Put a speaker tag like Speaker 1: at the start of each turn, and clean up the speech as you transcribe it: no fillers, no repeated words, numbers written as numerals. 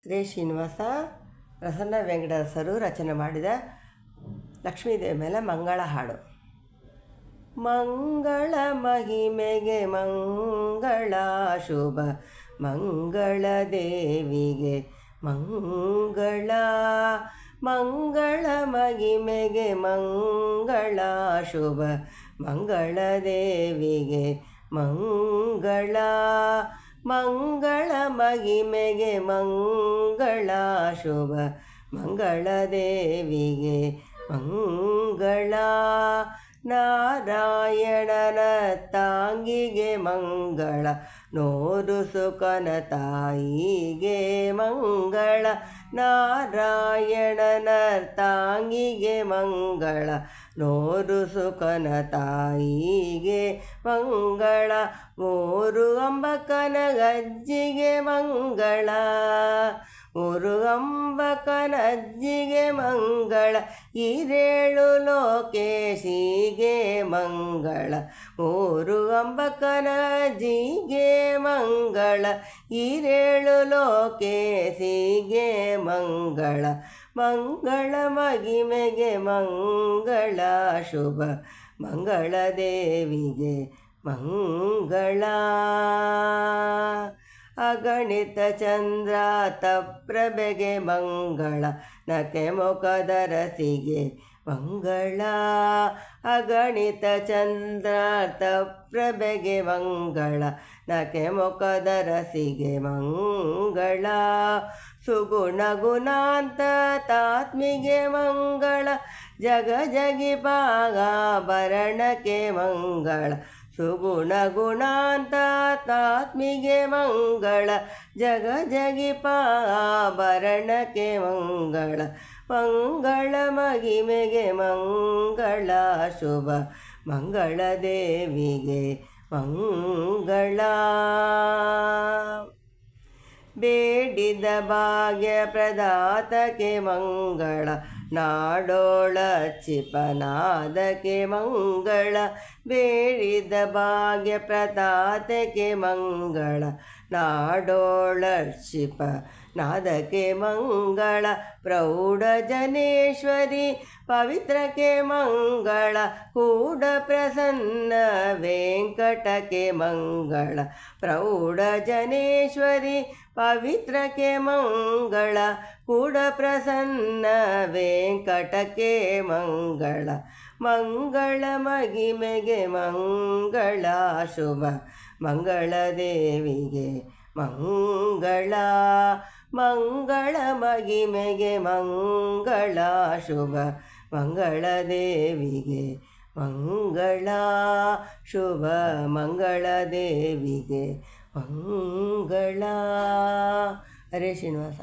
Speaker 1: ರೇ ಶ್ರೀನಿವಾಸ ಪ್ರಸನ್ನ ವೆಂಕಟೇಶರು ರಚನೆ ಮಾಡಿದ ಲಕ್ಷ್ಮೀದೇವಿ ಮೇಲೆ ಮಂಗಳ ಹಾಡು. ಮಂಗಳ ಮಹಿಮೆಗೆ ಮಂಗಳ ಶುಭ ಮಂಗಳ ದೇವಿಗೆ ಮಂಗಳ, ಮಂಗಳ ಮಹಿಮೆಗೆ ಮಂಗಳ ಶುಭ ಮಂಗಳ ದೇವಿಗೆ ಮಂಗಳ, ಮಂಗಳ ಮಹಿಮೆಗೆ ಮಂಗಳ ಶುಭ ಮಂಗಳ ದೇವಿಗೆ ಮಂಗಳ, ನಾರಾಯಣನ ತಾಂಗಿಗೆ ಮಂಗಳ, ನೋರು ಸುಖನ ತಾಯಿಗೆ ಮಂಗಳ, ನಾರಾಯಣನ ತಾಂಗಿಗೆ ಮಂಗಳ, ನೋರು ಸುಖನ ತಾಯಿಗೆ ಮಂಗಳ, ಮೂರು ಅಂಬಕನ ಗಜ್ಜಿಗೆ ಮಂಗಳ, ಮೂರು ಅಂಬಕನ ಅಜ್ಜಿಗೆ ಮಂಗಳ, ಹಿರೇಳು ಲೋಕೇಶಿಗೆ ಮಂಗಳ, ಮೂರು ಅಂಬಕನ ಅಜ್ಜಿಗೆ ಮಂಗಳ, ಹಿರೇಳು ಲೋಕೇಶಿಗೆ ಮಂಗಳ, ಮಂಗಳ ಮಹಿಮೆಗೆ ಮಂಗಳ ಶುಭ ಮಂಗಳ ದೇವಿಗೆ ಮಂಗಳ, ಅಗಣಿತ ಚಂದ್ರ ತಪ್ರಭೆಗೆ ಮಂಗಳ, ನಕೆ ಮುಖದ ರಸಿಗೆ ಮಂಗಳ, ಅಗಣಿತ ಚಂದ್ರ ತಪ್ರಭೆಗೆ ಮಂಗಳ, ನಕೆ ಮುಖದ ರಸಿಗೆ ಮಂಗಳ, ಸುಗುಣ ಗುಣಾಂತ ತಾತ್ಮಿಗೆ ಮಂಗಳ, ಜಗ ಜಗಿಪಾಗಾಭರಣಕ್ಕೆ ಮಂಗಳ, ಸುಗುಣ ಗುಣಾಂತ ತಾತ್ಮಿಗೆ ಮಂಗಳ, ಜಗ ಜಗಿಪಾಭರಣಕ್ಕೆ ಮಂಗಳ, ಮಂಗಳ ಮಹಿಮೆಗೆ ಮಂಗಳ ಶುಭ ಮಂಗಳ ದೇವಿಗೆ ಮಂಗಳ, ಬೇಡಿದ ಭಾಗ್ಯ ಪ್ರದಾತಕ್ಕೆ ಮಂಗಳ, ನಾಡೋಳಚ್ಚಿಪನಾದಕ್ಕೆ ಮಂಗಳ, ಬೇಡಿದ ಭಾಗ್ಯ ಪ್ರದಾತಕ್ಕೆ ಮಂಗಳ, ನಾಡೋಳರ್ಚಿಪ ನಾದಕ್ಕೆ ಮಂಗಳ, ಪ್ರೌಢ ಜನೇಶ್ವರಿ ಪವಿತ್ರಕ್ಕೆ ಮಂಗಳ, ಕೂಡ ಪ್ರಸನ್ನ ವೆಂಕಟಕ್ಕೆ ಮಂಗಳ, ಪ್ರೌಢ ಜನೇಶ್ವರಿ ಪವಿತ್ರಕ್ಕೆ ಮಂಗಳ, ಕೂಡ ಪ್ರಸನ್ನ ವೆಂಕಟಕ್ಕೆ ಮಂಗಳ, ಮಂಗಳ ಮಹಿಮೆಗೆ ಮಂಗಳ ಶುಭ ಮಂಗಳ ದೇವಿಗೆ ಮಂಗಳ, ಮಂಗಳ ಮಹಿಮೆಗೆ ಮಂಗಳ ಶುಭ ಮಂಗಳ ದೇವಿಗೆ ಮಂಗಳ, ಶುಭ ಮಂಗಳ ದೇವಿಗೆ ಮಂಗಳ. ಹರೇ ಶ್ರೀನಿವಾಸ.